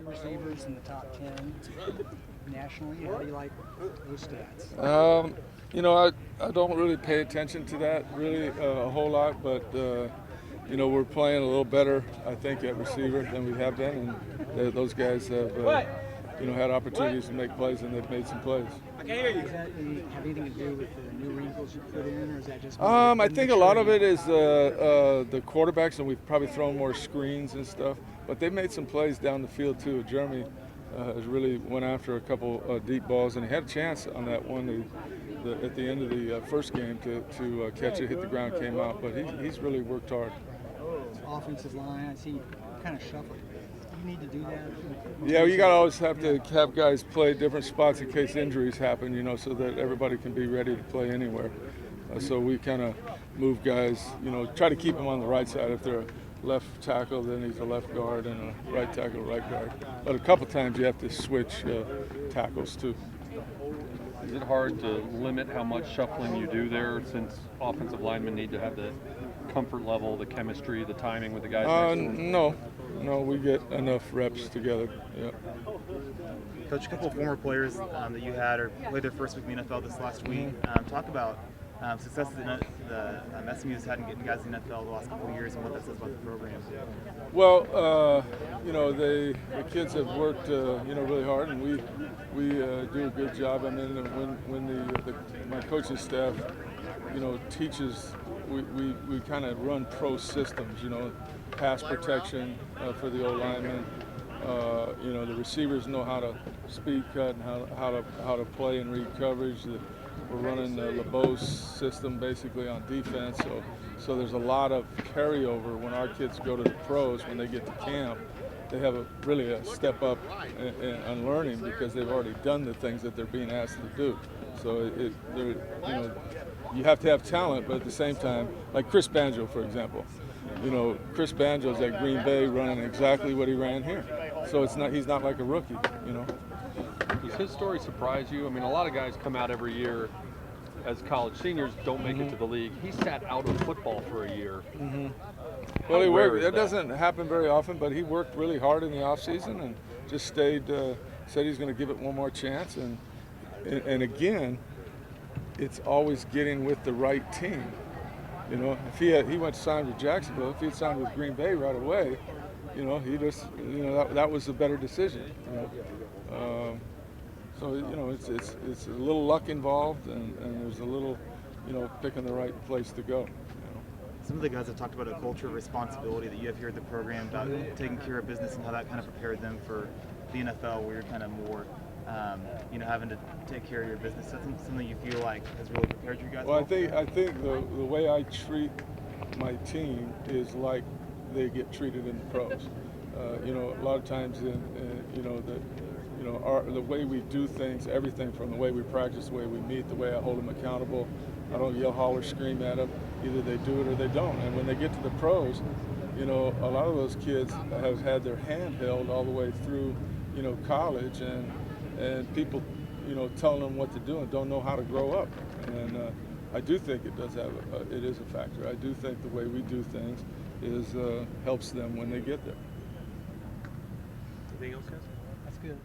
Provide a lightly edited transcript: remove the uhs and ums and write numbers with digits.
two receivers in the top 10 nationally. How do you like those stats? I don't really pay attention to that really a whole lot, but we're playing a little better, I think, at receiver than we have been, and those guys have had opportunities to make plays, and they've made some plays. Does that have anything to do with the new wrinkles you put in, or is that just? I think a lot of it is the quarterbacks, and we've probably thrown more screens and stuff. But they've made some plays down the field too. Jeremy has really went after a couple deep balls, and he had a chance on that one at the end of the first game to catch it, hit the ground, came out. But he's really worked hard. Offensive line, I see kind of shuffling. You need to do that. Yeah, you got to always have to have guys play different spots in case injuries happen, so that everybody can be ready to play anywhere. So we kind of move guys, try to keep them on the right side. If they're a left tackle, then he's a left guard, and a right tackle, right guard. But a couple times you have to switch tackles too. Is it hard to limit how much shuffling you do there, since offensive linemen need to have the comfort level, the chemistry, the timing with the guys next to them? No, we get enough reps together. Yeah. Coach, a couple of former players that you had or played their first week in the NFL this last week. Talk about success that the SMU has had in getting guys in the NFL the last couple of years and what that says about the program. Well, the kids have worked, really hard, and we do a good job. I mean, when my coaching staff, teaches, we kind of run pro systems, pass protection for the O-linemen. The receivers know how to speed cut and how to play and read coverage. We're running the LeBeau system basically on defense, so there's a lot of carryover when our kids go to the pros. When they get to camp, they have really a step up in learning because they've already done the things that they're being asked to do. So you have to have talent, but at the same time, like Chris Banjo, for example. Chris Banjo's at Green Bay running exactly what he ran here. So he's not like a rookie, Does his story surprise you? I mean, a lot of guys come out every year as college seniors, don't make it to the league. He sat out of football for a year. Well, he worked. That doesn't happen very often, but he worked really hard in the off season and just said he's going to give it one more chance. And again, it's always getting with the right team. If he went to sign with Jacksonville, if he'd signed with Green Bay right away, that was a better decision. So it's a little luck involved, and there's a little, picking the right place to go. Some of the guys have talked about a culture of responsibility that you have here at the program, about taking care of business and how that kind of prepared them for the NFL, where you're kind of more, having to take care of your business. That's something you feel like has really prepared you guys? Well, I think the way I treat my team is like they get treated in the pros. A lot of times the way we do things, everything from the way we practice, the way we meet, the way I hold them accountable. I don't yell, holler, scream at them. Either they do it or they don't. And when they get to the pros, a lot of those kids have had their hand held all the way through, college, and people, telling them what to do and don't know how to grow up. And I do think it is a factor. I do think the way we do things helps them when they get there. Anything else, guys? That's good.